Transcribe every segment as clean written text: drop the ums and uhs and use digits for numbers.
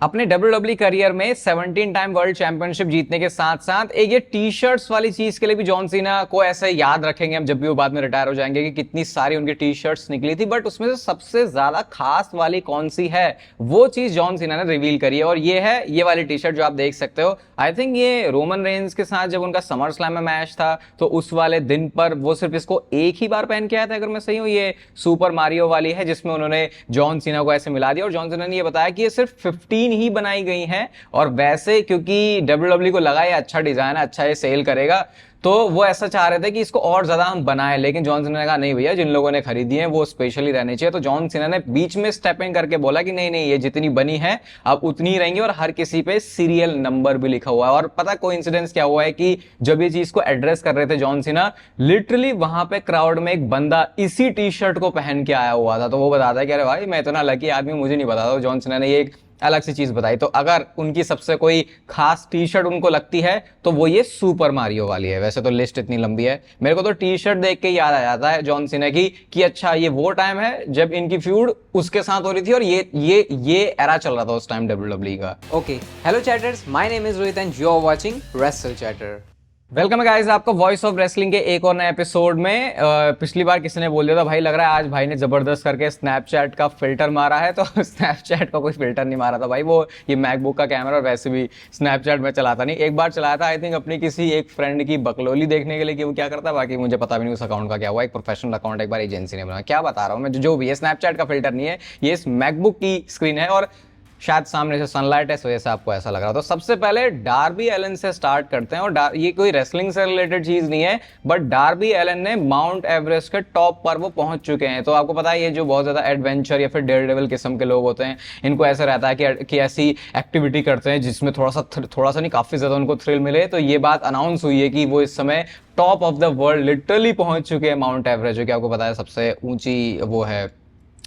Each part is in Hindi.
अपने WWE करियर में 17 टाइम वर्ल्ड चैंपियनशिप जीतने के साथ साथ एक ये टी शर्ट्स वाली चीज के लिए भी जॉन सीना को ऐसे याद रखेंगे हम जब भी वो बाद में रिटायर हो जाएंगे कि कितनी सारी उनकी टी शर्ट्स निकली थी। बट उसमें से सबसे ज्यादा खास वाली कौन सी है, वो चीज जॉन सीना ने रिवील करी है और ये है ये वाली टी शर्ट जो आप देख सकते हो। आई थिंक ये रोमन रेंज के साथ जब उनका समर स्लैम में मैच था तो उस वाले दिन पर वो सिर्फ इसको एक ही बार पहन के आया था, अगर मैं सही हूं। ये सुपर मारियो वाली है जिसमें उन्होंने जॉन सीना को ऐसे मिला दिया और जॉन सीना ने ये बताया कि ये सिर्फ 15 ही बनाई गई हैं। और वैसे क्योंकि WWE को लगा ये अच्छा डिजाइन है, अच्छा ये सेल करेगा, तो वो ऐसा चाह रहे थे कि इसको और ज्यादा हम बनाएं। लेकिन जॉन सीना ने कहा नहीं भैया, जिन लोगों ने खरीदी है वो स्पेशली रहनी चाहिए। तो जॉन सीना ने बीच में स्टेप इन करके बोला कि नहीं नहीं, ये जितनी बनी है अब उतनी ही रहेंगी और हर किसी पे सीरियल नंबर भी लिखा हुआ है। और पता कोइंसिडेंस क्या हुआ है कि जब ये चीज को एड्रेस कर रहे थे जॉन सीना, लिटरली वहां पे क्राउड में एक बंदा इसी टी शर्ट को पहन के आया हुआ था। तो वो बताता है कि अरे भाई मैं इतना लकी आदमी, मुझे नहीं पता था। जॉन सीना ने ये एक अलग सी चीज बताई। तो अगर उनकी सबसे कोई खास टी शर्ट उनको लगती है तो वो ये सुपर मारियो वाली है। वैसे तो लिस्ट इतनी लंबी है, मेरे को तो टी शर्ट देख के याद आ जाता है जॉन सीना की कि अच्छा ये वो टाइम है जब इनकी फ्यूड उसके साथ हो रही थी और ये एरा चल रहा था उस टाइम WWE का। Okay, hello chatters, my name is Rohit and you are watching Wrestle Chatter. Welcome है गाइस आपका वॉइस ऑफ रेसलिंग के एक और नए एपिसोड में। पिछली बार किसी ने बोल दिया था भाई लग रहा है आज भाई ने जबरदस्त करके स्नैपचैट का फिल्टर मारा है, तो स्नैपचैट का कोई फिल्टर नहीं मारा था भाई, वो ये मैकबुक का कैमरा। और वैसे भी स्नैपचैट में चलाता नहीं, एक बार चलाया था आई थिंक अपनी किसी एक फ्रेंड की बकलोली देखने के लिए कि वो क्या करता है, बाकी मुझे पता भी नहीं उस अकाउंट का क्या हुआ। एक प्रोफेशनल अकाउंट एक बार एजेंसी ने बनाया, क्या बता रहा हूँ मैं, जो भी है स्नैपचैट का फिल्टर नहीं है, ये इस मैकबुक की स्क्रीन है और शायद सामने से सनलाइट है इस वजह से आपको ऐसा लग रहा हो। तो सबसे पहले डार्बी एलन से स्टार्ट करते हैं। और ये कोई रेसलिंग से रिलेटेड चीज नहीं है, बट डार्बी एलन ने माउंट एवरेस्ट के टॉप पर वो पहुंच चुके हैं। तो आपको पता है ये जो बहुत ज्यादा एडवेंचर या फिर डेयर डेविल किस्म के लोग होते हैं, इनको ऐसा रहता है कि ऐसी एक्टिविटी करते हैं जिसमें थोड़ा सा नहीं काफी ज्यादा उनको थ्रिल मिले। तो ये बात अनाउंस हुई है कि वो इस समय top of the world literally पहुंच चुके हैं माउंट एवरेस्ट, जो कि आपको पता है सबसे ऊंची वो है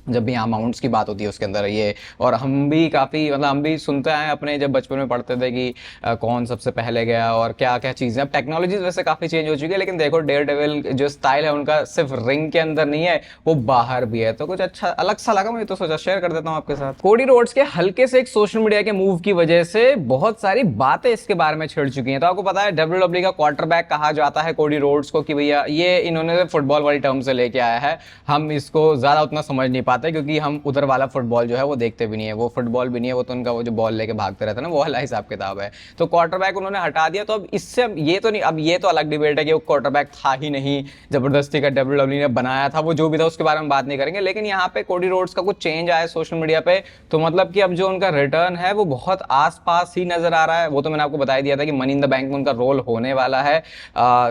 जब भी यहाँ माउंट्स की बात होती है उसके अंदर ये। और हम भी काफ़ी मतलब हम भी सुनते आए अपने जब बचपन में पढ़ते थे कि कौन सबसे पहले गया और क्या क्या चीज़ें। अब टेक्नोलॉजीज वैसे काफ़ी चेंज हो चुकी है, लेकिन देखो डेयर डेविल जो स्टाइल है उनका सिर्फ रिंग के अंदर नहीं है, वो बाहर भी है। तो कुछ अच्छा अलग सा लगा मुझे, तो सोचा शेयर कर देता हूँ आपके साथ। कोडी रोड्स के हल्के से एक सोशल मीडिया के मूव की वजह से बहुत सारी बातें इसके बारे में छिड़ चुकी हैं। तो आपको पता है WWE का क्वार्टरबैक कहा जाता है कोडी रोड्स को कि भैया ये इन्होंने फुटबॉल वाली टर्म से लेके आया है। हम इसको ज़्यादा उतना समझ नहीं पाते क्योंकि हम उधर वाला फुटबॉल जो है वो देखते भी नहीं है, वो फुटबॉल भी नहीं है, वो तो उनका वो जो बॉल लेके भागते रहते हैं ना, वो वाला हिसाब किताब है। तो क्वार्टरबैक उन्होंने हटा दिया। तो अब इससे ये तो नहीं, अब ये तो अलग डिबेट है कि वो क्वार्टरबैक था ही नहीं, जबरदस्ती का WWE ने बनाया था, वो जो भी था उसके बारे में बात नहीं करेंगे। लेकिन यहाँ पे कोडी रोड्स का कुछ चेंज आया सोशल मीडिया पे, तो मतलब कि अब जो उनका रिटर्न है वो बहुत आसपास ही नजर आ रहा है। वो तो मैंने आपको बता दिया था कि मनी इन द बैंक में उनका रोल होने वाला है।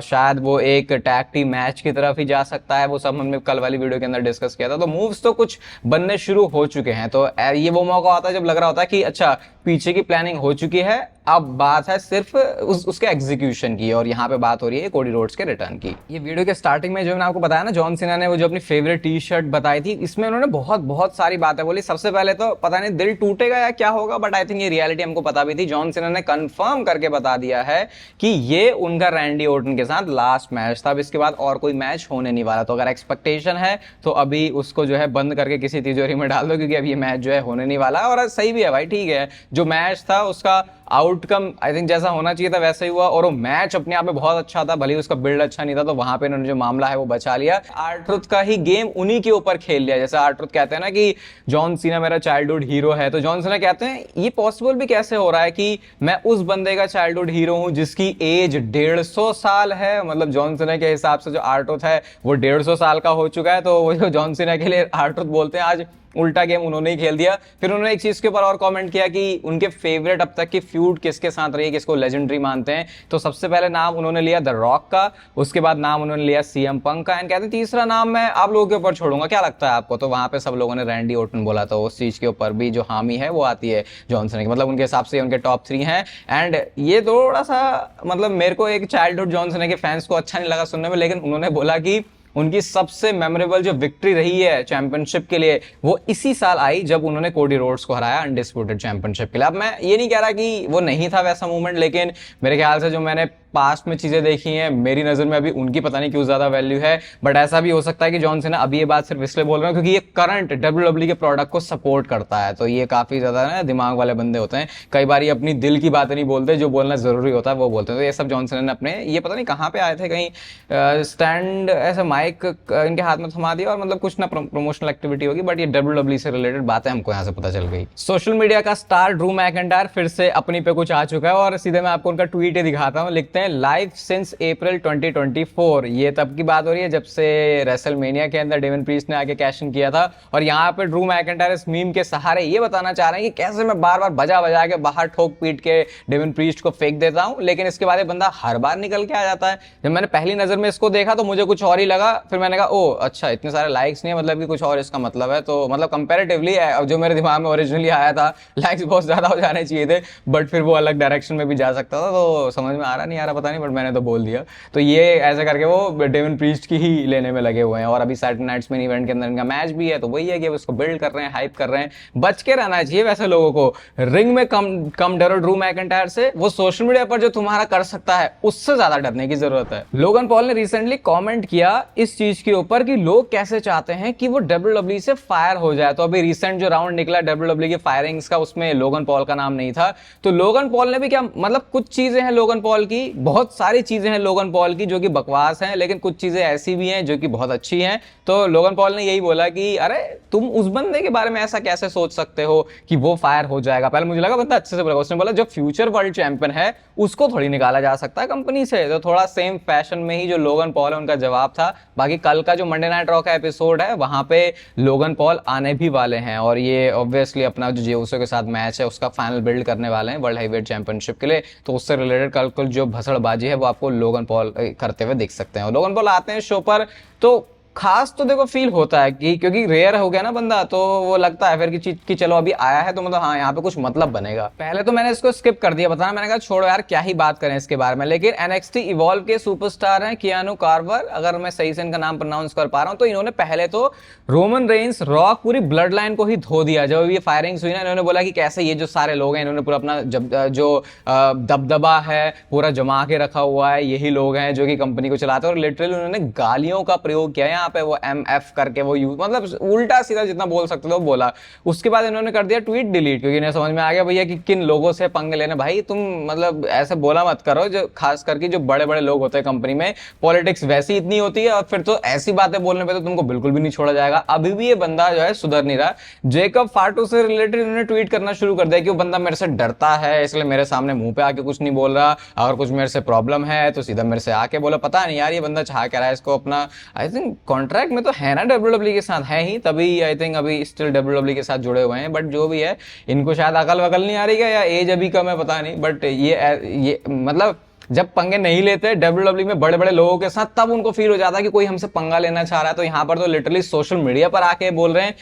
शायद वो एक टैग टीम मैच की तरफ ही जा सकता है, वो सब हमने कल वाली वीडियो के अंदर डिस्कस किया था। तो मूव्स तो कुछ बनने शुरू हो चुके हैं। तो ये वो मौका होता है जब लग रहा होता है कि अच्छा पीछे की प्लानिंग हो चुकी है, अब बात है सिर्फ उसके एग्जीक्यूशन की। और यहाँ पे बात हो रही है कोडी रोड्स के रिटर्न की। ये वीडियो के स्टार्टिंग में जो मैंने आपको बताया ना, जॉन सीना ने वो जो अपनी फेवरेट टी शर्ट बताई थी, इसमें उन्होंने बहुत सारी बातें बोली। सबसे पहले तो पता नहीं दिल टूटेगा या क्या होगा, बट आई थिंक ये रियलिटी हमको पता भी थी। जॉन सीना ने कंफर्म करके बता दिया है कि ये उनका रैंडी ऑर्टन के साथ लास्ट मैच था, अब इसके बाद और कोई मैच होने नहीं वाला। तो अगर एक्सपेक्टेशन है तो अभी उसको जो है बंद करके किसी तिजोरी में डाल दो, क्योंकि अब ये मैच जो है होने नहीं वाला। और सही भी है भाई, ठीक है, जो मैच था उसका आउटकम आई थिंक जैसा होना चाहिए था वैसा ही हुआ। और वो मैच अपने आप में बहुत अच्छा था, भले ही उसका बिल्ड अच्छा नहीं था, तो वहां पे इन्होंने जो मामला है वो बचा लिया। आर-ट्रुथ का ही गेम उन्हीं के ऊपर खेल लिया। जैसे आर-ट्रुथ कहते हैं ना कि जॉन सीना मेरा चाइल्डहुड हीरो है, तो जॉन सीना कहते हैं ये पॉसिबल भी कैसे हो रहा है कि मैं उस बंदे का चाइल्डहुड हीरो हूं जिसकी एज 150 साल है। मतलब जॉन सीना के हिसाब से जो आर-ट्रुथ है वो 150 साल का हो चुका है। तो वो जो जॉन सीना के लिए आर-ट्रुथ बोलते हैं, आज उल्टा गेम उन्होंने ही खेल दिया। फिर उन्होंने एक चीज के ऊपर और कमेंट किया कि उनके फेवरेट अब तक की फ्यूड किसके साथ रही है, किसको लेजेंडरी मानते हैं। तो सबसे पहले नाम उन्होंने लिया द रॉक का, उसके बाद नाम उन्होंने लिया सीएम पंक का, एंड कहते हैं तीसरा नाम मैं आप लोगों के ऊपर छोड़ूंगा, क्या लगता है आपको। तो वहां पे सब लोगों ने रैंडी ऑर्टन बोला, तो उस चीज के ऊपर भी जो हामी है वो आती है जॉन सीना की। मतलब उनके हिसाब से उनके टॉप 3 हैं। एंड ये थोड़ा सा मतलब मेरे को एक चाइल्डहुड जॉन सीना के फैंस को अच्छा नहीं लगा सुनने में, लेकिन उन्होंने बोला कि उनकी सबसे मेमोरेबल जो विक्ट्री रही है चैंपियनशिप के लिए वो इसी साल आई जब उन्होंने कोडी रोड्स को हराया अनडिस्प्यूटेड चैंपियनशिप के लिए। अब मैं ये नहीं कह रहा कि वो नहीं था वैसा मूवमेंट, लेकिन मेरे ख्याल से जो मैंने पास्ट में चीजें देखी हैं, मेरी नजर में अभी उनकी पता नहीं क्यों ज्यादा वैल्यू है, बट ऐसा भी हो सकता है कि जॉन सीना अभी ये बात सिर्फ इसलिए बोल रहे हैं क्योंकि ये करंट डब्ल्यूडब्ल्यू के प्रोडक्ट को सपोर्ट करता है। तो ये काफी ज्यादा ना दिमाग वाले बंदे होते हैं, कई बार ये अपनी दिल की बात नहीं बोलते, जो बोलना जरूरी होता है वो बोलते हैं। तो ये सब जॉन सीना ने अपने, ये पता नहीं कहाँ पे आए थे, कहीं स्टैंड ऐसे माइक इनके हाथ में थमा दिया और मतलब कुछ ना प्रमोशनल एक्टिविटी होगी, बट ये डब्ल्यूडब्ल्यू से रिलेटेड बातें हमको यहाँ से पता चल गई। सोशल मीडिया का स्टार ड्रू मैकिंटायर फिर से अपनी पे कुछ आ चुका है और सीधे मैं आपको उनका ट्वीट ही दिखाता हूँ। लिखते हैं लाइव सिंस अप्रैल 2024। ये तब की बात हो रही है जब से रेसलमेनिया के अंदर डेवन प्रीस्ट ने आके कैश इन किया था और यहाँ पे ड्रू मैकिंटायर इस मीम के सहारे ये बताना चाह रहे हैं कि कैसे मैं बार बार बजा बजा के बाहर ठोक पीट के डेवन प्रीस्ट को फेंक देता हूँ, लेकिन इसके बाद ये बंदा हर बार निकल के आ जाता है। जब मैंने पहली नजर में इसको देखा तो मुझे कुछ और ही लगा, फिर मैंने कहा ओ अच्छा इतने सारे लाइक्स नहीं है, मतलब कि कुछ और इसका मतलब है। तो मतलब कंपैरेटिवली जो मेरे दिमाग में ओरिजिनली आया था, लाइक्स बहुत ज्यादा हो जाने चाहिए थे, बट फिर वो अलग डायरेक्शन में भी जा सकता था, तो समझ में आ रहा नहीं आ रहा पता नहीं, बट मैंने तो बोल दिया। तो ये ऐसे करके वो डेवन प्रीस्ट की ही लेने में लगे हुए हैं और अभी सैटरडे नाइट्स में इवेंट के अंदर इनका मैच भी है, तो वही है कि उसको बिल्ड कर रहे हैं, हाइप कर रहे हैं। बच के रहना चाहिए वैसे लोगों को, रिंग में कम डरो ड्रू मैकिंटायर से, वो सोशल मीडिया पर जो तुम्हारा कर सकता है उससे ज्यादा डरने की जरूरत है। लोगन पॉल ने रिसेंटली कमेंट किया इस चीज के ऊपर कि लोग कैसे चाहते हैं कि वो डब्ल्यूडब्ल्यू से फायर हो जाए। तो अभी रिसेंट जो राउंड निकला डब्ल्यूडब्ल्यू की फायरिंग्स का, उसमें लोगन पॉल का नाम नहीं था। तो लोगन पॉल ने भी क्या, मतलब कुछ चीजें हैं लोगन पॉल की, बहुत सारी चीजें हैं लोगन पॉल की जो कि बकवास हैं, लेकिन कुछ चीजें ऐसी भी हैं जो कि बहुत अच्छी हैं। तो लोगन पॉल ने यही बोला कि अरे तुम उस बंदे के बारे में ऐसा कैसे सोच सकते हो कि वो फायर हो जाएगा। पहले मुझे लगा बंदा अच्छे से बोला, उसने बोला जो फ्यूचर वर्ल्ड चैंपियन है उसको थोड़ी निकाला जा सकता है कंपनी से। तो थोड़ा सेम फैशन में ही जो लोगन पॉल है उनका जवाब था। बाकी कल का जो मंडे नाइट रॉ का एपिसोड है वहां पे लोगन पॉल आने भी वाले हैं और ये ऑब्वियसली अपना जो जेउसो के साथ मैच है उसका फाइनल बिल्ड करने वाले हैं वर्ल्ड हेवीवेट चैंपियनशिप के लिए। तो उससे रिलेटेड कल जो भसड़बाजी है वो आपको लोगन पॉल करते हुए देख सकते हैं। और लोगन पॉल आते हैं शो पर तो खास तो देखो फील होता है कि क्योंकि रेयर हो गया ना बंदा, तो वो लगता है फिर कि चीज की चलो अभी आया है तो मतलब हाँ यहाँ पे कुछ मतलब बनेगा। पहले तो मैंने इसको स्किप कर दिया, बताना मैंने कहा छोड़ो यार क्या ही बात करें इसके बारे में। लेकिन NXT इवॉल्व के सुपरस्टार हैं कियानू कार्वर, अगर मैं सही से इनका नाम प्रोनाउंस कर पा रहा हूँ, तो इन्होंने पहले तो रोमन रेंस रॉक पूरी ब्लड लाइन को ही धो दिया। जब ये फायरिंग्स हुई ना, इन्होंने बोला कि कैसे ये जो सारे लोग हैं इन्होंने पूरा अपना जो दबदबा है पूरा जमा के रखा हुआ है, यही लोग हैं जो कि कंपनी को चलाते हैं। और लिटरली उन्होंने गालियों का प्रयोग किया यहाँ पे, वो MF करके वो यूज, मतलब उल्टा सीधा जितना बोल सकते थे बोला। उसके बाद इन्होंने कर दिया ट्वीट डिलीट, क्योंकि इन्हें समझ में आ गया भैया कि किन लोगों से पंगे लेने। भाई तुम मतलब ऐसे बोला मत करो, जो खास करके जो बड़े बड़े लोग होते हैं कंपनी में, पॉलिटिक्स वैसी इतनी होती है और फिर तो ऐसी बातें बोलने पे तो तुमको बिल्कुल भी नहीं छोड़ा जाएगा। अभी भी ये बंदा जो है सुधर नहीं रहा। जेकब फाटू से रिलेटेड इन्होंने ट्वीट करना शुरू कर दिया कि वो बंदा मेरे से डरता है, इसलिए मेरे सामने मुंह पे आके कुछ नहीं बोल रहा, अगर कुछ मेरे से प्रॉब्लम है तो सीधा मेरे से आके बोला। पता नहीं यार ये बंदा चाह क्या रहा है। इसको अपना आई थिंक कॉन्ट्रैक्ट में तो है ना डब्ल्यूडब्ल्यू के साथ, है ही, तभी आई थिंक अभी स्टिल डब्ल्यूडब्ल्यू के साथ जुड़े हुए हैं। बट जो भी है इनको शायद अकल वकल नहीं आ रही है या एज अभी कम है पता नहीं, बट ये मतलब जब पंगे नहीं लेते डब्ल्यूडब्ल्यू में बड़े बड़े लोगों के साथ, तब उनको फील हो जाता है कि कोई हमसे पंगा लेना चाह रहा है। तो यहाँ पर तो लिटरली सोशल मीडिया पर आके बोल रहे हैं।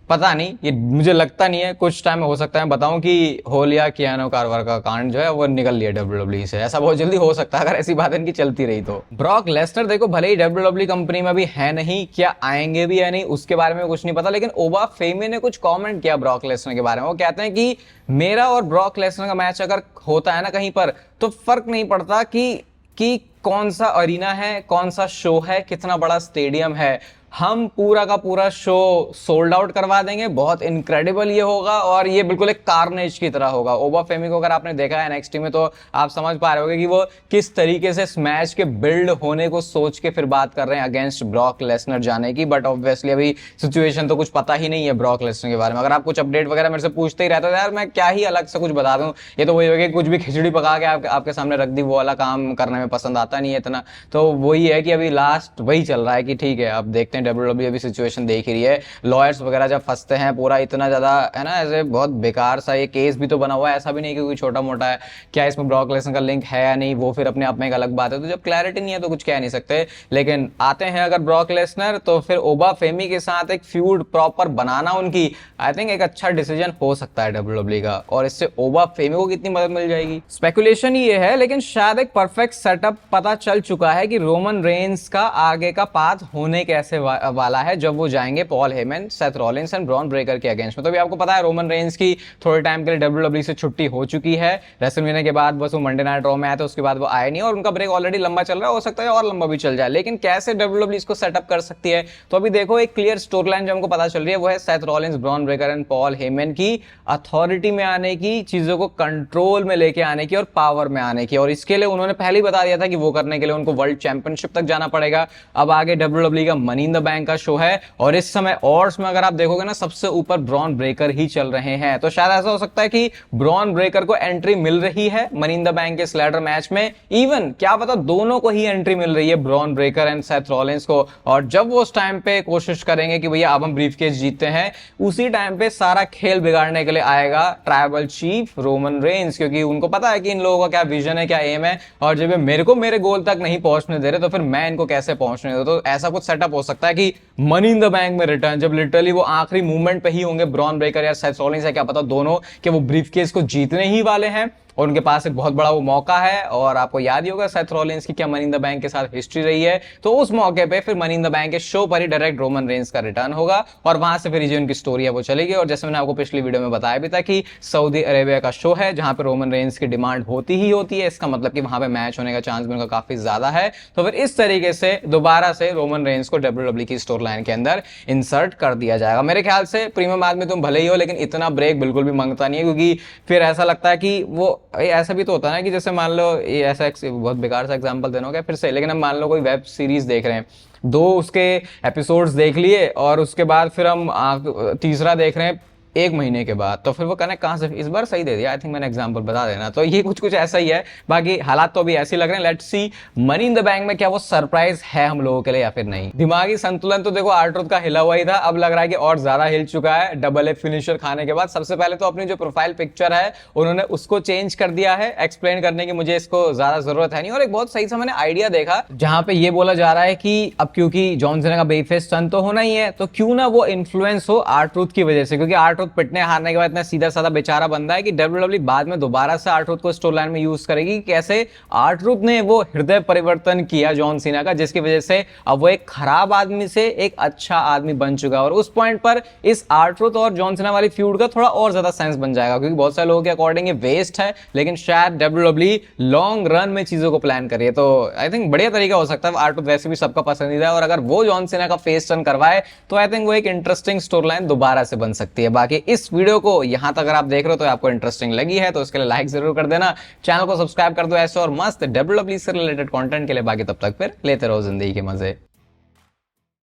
पता नहीं, ये मुझे लगता नहीं है, कुछ टाइम में हो सकता है मैं बताऊं कि होलिया कियानो कार्वर का कांड जो है वो निकल लिया डब्ल्यूडब्ल्यू से। ऐसा बहुत जल्दी हो सकता है अगर ऐसी बात इनकी चलती रही तो। ब्रॉक लेसनर देखो भले ही डब्ल्यूडब्ल्यू कंपनी में भी है नहीं, क्या आएंगे भी या नहीं उसके बारे में कुछ नहीं पता, लेकिन ओबा फेमी ने कुछ कमेंट किया ब्रॉक लेसनर के बारे में। वो कहते हैं कि मेरा और ब्रॉक लेसनर का मैच अगर होता है ना कहीं पर, तो फर्क नहीं पड़ता कि कौन सा अरीना है, कौन सा शो है, कितना बड़ा स्टेडियम है, हम पूरा का पूरा शो सोल्ड आउट करवा देंगे। बहुत इनक्रेडिबल ये होगा और ये बिल्कुल एक कार्नेज की तरह होगा। ओबा फेमी को अगर आपने देखा है NXT में तो आप समझ पा रहे होंगे कि वो किस तरीके से स्मैश के बिल्ड होने को सोच के फिर बात कर रहे हैं अगेंस्ट ब्रॉक लेसनर जाने की। बट ऑब्वियसली अभी सिचुएशन तो कुछ पता ही नहीं है ब्रॉक लेसनर के बारे में। अगर आप कुछ अपडेट वगैरह मेरे से पूछते ही रहते हो यार मैं क्या ही अलग से कुछ बता दूं, ये तो वही होगा कुछ भी खिचड़ी पका के आपके सामने रख दी, वो वाला काम करने में पसंद आता नहीं है इतना। तो वही है कि अभी लास्ट वही चल रहा है कि ठीक है अब देखते हैं। डब्ल्यूडब्ल्यू अभी सिचुएशन देख ही रही है, लॉयर्स वगैरह जब फंसते हैं पूरा इतना ज्यादा है ना, ऐसे बहुत बेकार सा ये केस भी तो बना हुआ है, ऐसा भी नहीं कि कोई छोटा मोटा है। क्या इसमें ब्रॉक लेसनर का लिंक है या नहीं वो फिर अपने आप में एक अलग बात है। तो जब क्लैरिटी नहीं है तो कुछ कह नहीं सकते। लेकिन आते हैं अगर ब्रॉक लेसनर, तो फिर ओबा फेमी के साथ एक फ्यूड प्रॉपर बनाना उनकी आई थिंक एक अच्छा डिसीजन हो सकता है डब्ल्यूडब्ल्यू का, और इससे ओबा फेमी को कितनी मदद मिल जाएगी स्पेकुलेशन ये है। लेकिन शायद एक परफेक्ट सेटअप पता चल चुका है कि रोमन रेंस का आगे का पाथ होने कैसे वाला है जब वो जाएंगे Paul Heyman, Seth Rollins and Bron Breakker के अगेंस्ट में। तो अभी आपको पता है रोमन रेंस की थोड़े टाइम के लिए डब्ल्यूडब्ल्यूई से छुट्टी हो चुकी है। रेसलमेनिया के बाद बस वो मंडे नाइट रॉ में आए थे, उसके बाद वो आए नहीं और उनका ब्रेक ऑलरेडी लंबा चल रहा है, हो सकता है और लंबा भी चल जाए। लेकिन कैसे डब्ल्यूडब्ल्यूई इसको सेटअप कर सकती है, तो अभी देखो एक क्लियर स्टोरी लाइन जो हमको पता चल रही है वो है Seth Rollins, Bron Breakker and Paul Heyman की अथॉरिटी में आने की, चीजों को कंट्रोल में लेके आने की और पावर में आने की। और इसके लिए उन्होंने पहले ही बता दिया था कि वो करने के लिए उनको वर्ल्ड चैंपियनशिप तक जाना पड़ेगा। अब आगे डब्ल्यूडब्ल्यूई का मनी इन द बैंक का शो है और इस समय ऑड्स में अगर आप देखोगे ना सबसे ऊपर ब्रॉन ब्रेकर ही चल रहे हैं। तो शायद ऐसा हो सकता है कि ब्रॉन ब्रेकर को एंट्री मिल रही है मनी इन द बैंक के स्लैडर मैच में। इवन क्या पता दोनों को ही एंट्री मिल रही है, Bron Breakker and Seth Rollins को। और जब वो उस टाइम पे कोशिश करेंगे कि भैया अब हम ब्रीफकेस जीतते हैं, उसी टाइम पे सारा खेल बिगाड़ने के लिए आएगा ट्राइबल चीफ रोमन रेंस, क्योंकि उनको पता है कि इन लोगों का क्या विजन है, क्या एम है। और जब मेरे गोल तक नहीं पहुंचने दे रहे तो फिर मैं इनको कैसे पहुंचने दूं। तो ऐसा कुछ सेटअप हो सकता है कि मनी इन द बैंक में रिटर्न, जब लिटरली वो आखिरी मूवमेंट पे ही होंगे ब्रॉन ब्रेकर या सेथ रॉलिंस है, क्या पता दोनों कि वो ब्रीफकेस को जीतने ही वाले हैं और उनके पास एक बहुत बड़ा वो मौका है। और आपको याद ही होगा सेथ रॉलिंस की क्या मनी इन द बैंक के साथ हिस्ट्री रही है। तो उस मौके पे फिर मनी इन द बैंक के शो पर ही डायरेक्ट रोमन रेंस का रिटर्न होगा और वहां से फिर जो उनकी स्टोरी है वो चलेगी। और जैसे मैंने आपको पिछली वीडियो में बताया भी था कि सऊदी अरेबिया का शो है जहां पे रोमन रेंस की डिमांड होती ही होती है, इसका मतलब कि वहां पे मैच होने का चांस भी उनका काफी ज्यादा है। तो फिर इस तरीके से दोबारा से रोमन रेंस को डब्ल्यूडब्ल्यूई की स्टोरी लाइन के अंदर इंसर्ट कर दिया जाएगा। मेरे ख्याल से प्रीमियम आदमी तुम भले ही हो, लेकिन इतना ब्रेक बिल्कुल भी मांगता नहीं है, क्योंकि फिर ऐसा लगता है कि वो ऐसा भी तो होता है ना कि जैसे मान लो ये ऐसा बहुत बेकार सा एग्जांपल देना होगा फिर से, लेकिन हम मान लो कोई वेब सीरीज देख रहे हैं, 2 उसके एपिसोड्स देख लिए और उसके बाद फिर हम तीसरा देख रहे हैं 1 महीने के बाद, तो फिर वो कनेक्ट कहां से। इस बार सही दे दिया, आई थिंक मैंने एग्जांपल बता देना। तो ये कुछ ऐसा ही है, बाकी हालात तो अभी ऐसे लग रहे हैं। Let's see money in the bank में क्या वो सरप्राइज है हम लोगों के लिए या फिर नहीं। दिमागी संतुलन तो देखो आर-ट्रूथ का हिला हुआ ही था, अब लग रहा है कि और ज्यादा हिल चुका है डबल ए फिनिशर खाने के बाद। सबसे पहले तो अपनी जो प्रोफाइल पिक्चर है उन्होंने उसको चेंज कर दिया है, एक्सप्लेन करने की मुझे इसको ज्यादा जरूरत है नहीं। और एक बहुत सही सा मैंने आइडिया देखा जहां पे ये बोला जा रहा है कि अब क्योंकि जॉन सीना का बेफेस सन तो होना ही है, तो क्यों ना वो इन्फ्लुएंस हो आर-ट्रूथ की वजह से, क्योंकि आर-ट्रूथ पिटने हारने के बाद इतना सीधा साधा बेचारा बंदा है कि डब्ल्यूडब्ल्यूई बाद में दोबारा से आर-ट्रूथ को स्टोरी लाइन में यूज करेगी। कैसे आर-ट्रूथ ने वो हृदय परिवर्तन किया जॉन सीना का, जिसकी वजह से अब वो एक खराब आदमी से एक अच्छा आदमी बन चुका। और उस पॉइंट पर इस आर-ट्रूथ और जॉन सीना वाली फ्यूड का थोड़ा और ज्यादा सेंस बन जाएगा, क्योंकि बहुत सारे लोगों के अकॉर्डिंग ये वेस्ट है, लेकिन शायद डब्ल्यूडब्ल्यूई लॉन्ग रन में चीजों को प्लान करिए। तो आई थिंक बढ़िया तरीका हो सकता है। आर-ट्रूथ वैसे भी सबका पसंदीदा है और अगर वो जॉन सीना का फेस टर्न करवाए तो आई थिंक वो एक इंटरेस्टिंग स्टोरी लाइन दोबारा से बन सकती है। बाकी इस वीडियो को यहां तक अगर आप देख रहे हो तो आपको इंटरेस्टिंग लगी है तो उसके लिए लाइक जरूर कर देना, चैनल को सब्सक्राइब कर दो ऐसे और मस्त डब्ल्यूडब्ल्यूई से रिलेटेड कंटेंट के लिए। बाकी तब तक फिर लेते रहो जिंदगी के मजे।